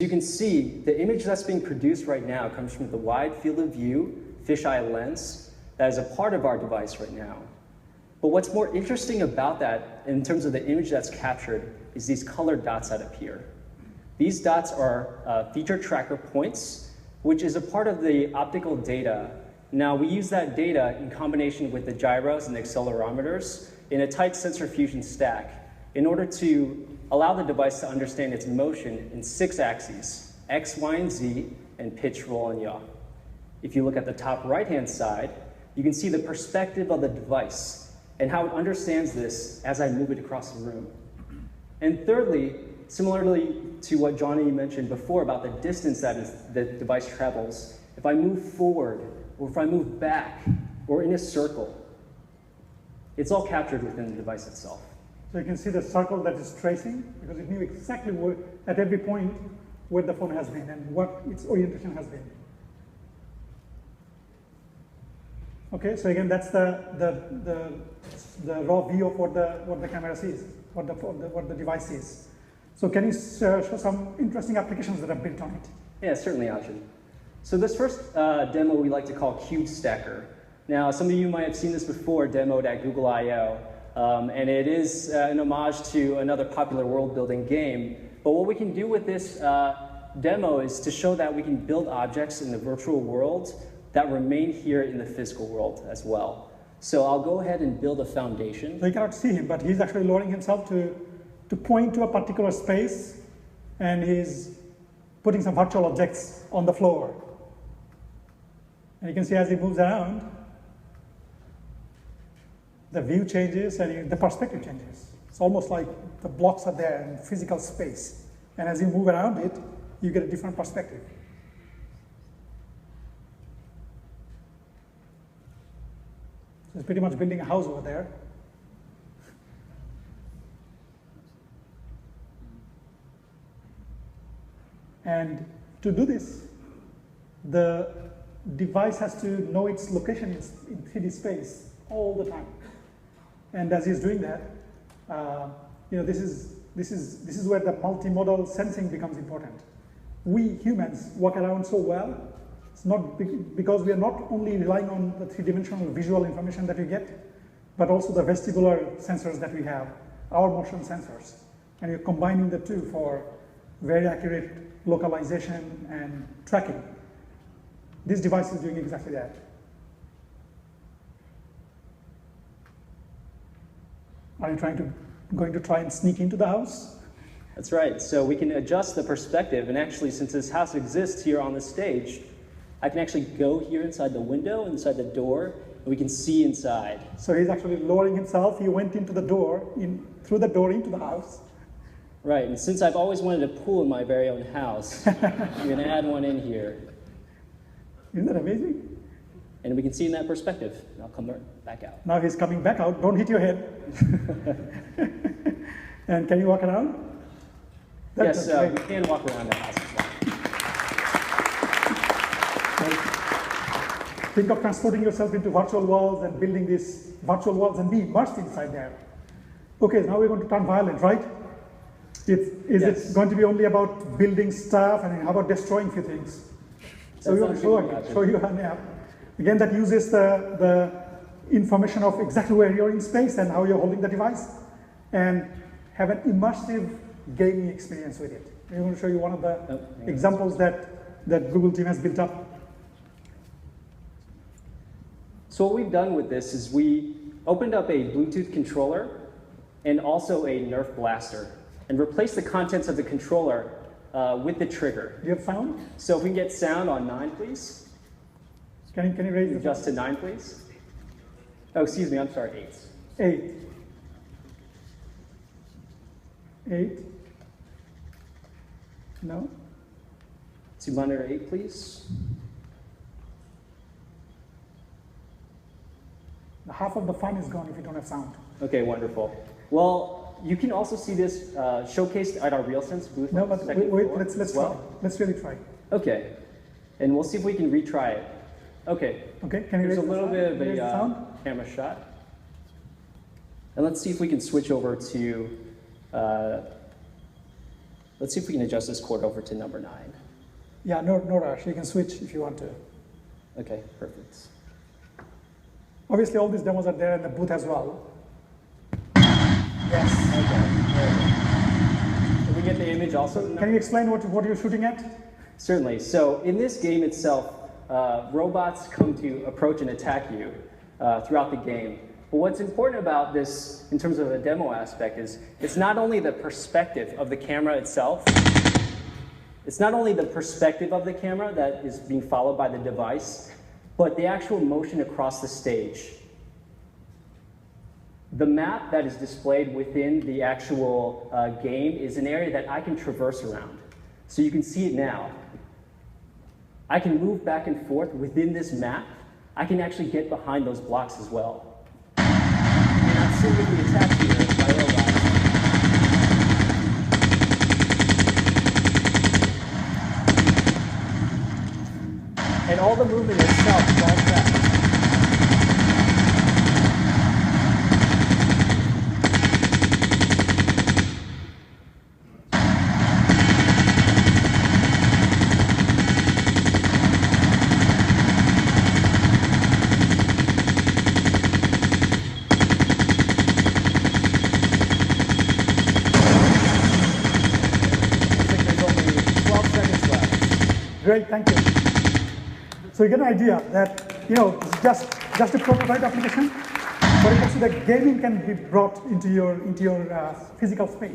You can see the image that's being produced right now comes from the wide field of view fisheye lens that is a part of our device right now. But what's more interesting about that in terms of the image that's captured is these colored dots that appear. These dots are feature tracker points, which is a part of the optical data. Now, we use that data in combination with the gyros and the accelerometers in a tight sensor fusion stack in order to allow the device to understand its motion in 6 axes, X, Y, and Z, and pitch, roll, and yaw. If you look at the top right-hand side, you can see the perspective of the device and how it understands this as I move it across the room. And thirdly, similarly to what Johnny mentioned before about the distance that the device travels, if I move forward, or if I move back, or in a circle, it's all captured within the device itself. So you can see the circle that is tracing, because it knew exactly where, at every point where the phone has been and what its orientation has been. Okay, so again, that's the raw view of what the camera sees, what the device sees. So can you show some interesting applications that are built on it? Yeah, certainly, Ajin. So this first demo we like to call Cube Stacker. Now, some of you might have seen this before demoed at Google I/O, and it is an homage to another popular world-building game. But what we can do with this demo is to show that we can build objects in the virtual world that remain here in the physical world as well. So I'll go ahead and build a foundation. So you cannot see him, but he's actually lowering himself to point to a particular space, and he's putting some virtual objects on the floor. And you can see as he moves around, the view changes and the perspective changes. It's almost like the blocks are there in physical space. And as you move around it, you get a different perspective. So it's pretty much building a house over there. And to do this, the device has to know its location in 3D space all the time. And as he's doing that, this is where the multimodal sensing becomes important. We humans walk around so well. It's not because we are not only relying on the 3-dimensional visual information that we get, but also the vestibular sensors that we have, our motion sensors. And we're combining the two for very accurate localization and tracking. This device is doing exactly that. Are you going to try and sneak into the house? That's right. So we can adjust the perspective, and actually, since this house exists here on the stage, I can actually go here inside the window, inside the door, and we can see inside. So he's actually lowering himself. He went into the door, through the door into the house. Right, and since I've always wanted a pool in my very own house, I'm going to add one in here. Isn't that amazing? And we can see in that perspective. I'll come back out. Now he's coming back out. Don't hit your head. And can you walk around? Yes, we can walk around the house as well. Think of transporting yourself into virtual worlds and building these virtual worlds and be immersed inside there. Okay, now we're going to turn violent, right? Is it going to be only about building stuff, and how about destroying a few things? So we want to show you an app. Again, that uses the information of exactly where you're in space and how you're holding the device, and have an immersive gaming experience with it. We're going to show you one of the examples that Google team has built up. So what we've done with this is we opened up a Bluetooth controller and also a Nerf blaster, and replaced the contents of the controller with the trigger. Do you have sound? So if we can get sound on 9, please. Can you raise Adjust to 9, please. Oh, excuse me, I'm sorry, 8. 8. 8. No? To monitor 8, please. Half of the fun is gone if you don't have sound. Okay, wonderful. Well, you can also see this showcased at our RealSense booth. No, but wait, let's try. Let's really try. Okay, and we'll see if we can retry it. Okay. Okay, can you raise raise a little bit of a camera shot. And let's see if we can switch over to Let's see if we can adjust this chord over to number 9. Yeah, no rush. You can switch if you want to. Okay, perfect. Obviously, all these demos are there in the booth as well. Yes. Okay. There we go. Can we get the image also? Can you explain what you're shooting at? Certainly. So in this game itself, robots come to approach and attack you throughout the game. But what's important about this, in terms of a demo aspect, is it's not only the perspective of the camera itself, it's not only the perspective of the camera that is being followed by the device, but the actual motion across the stage. The map that is displayed within the actual game is an area that I can traverse around. So you can see it now. I can move back and forth within this map. I can actually get behind those blocks as well. And I'm simply attacked here by robots. And all the movement itself is all fast. Great, thank you. So you get an idea that, it's just a prototype application, but actually the gaming can be brought into your physical space.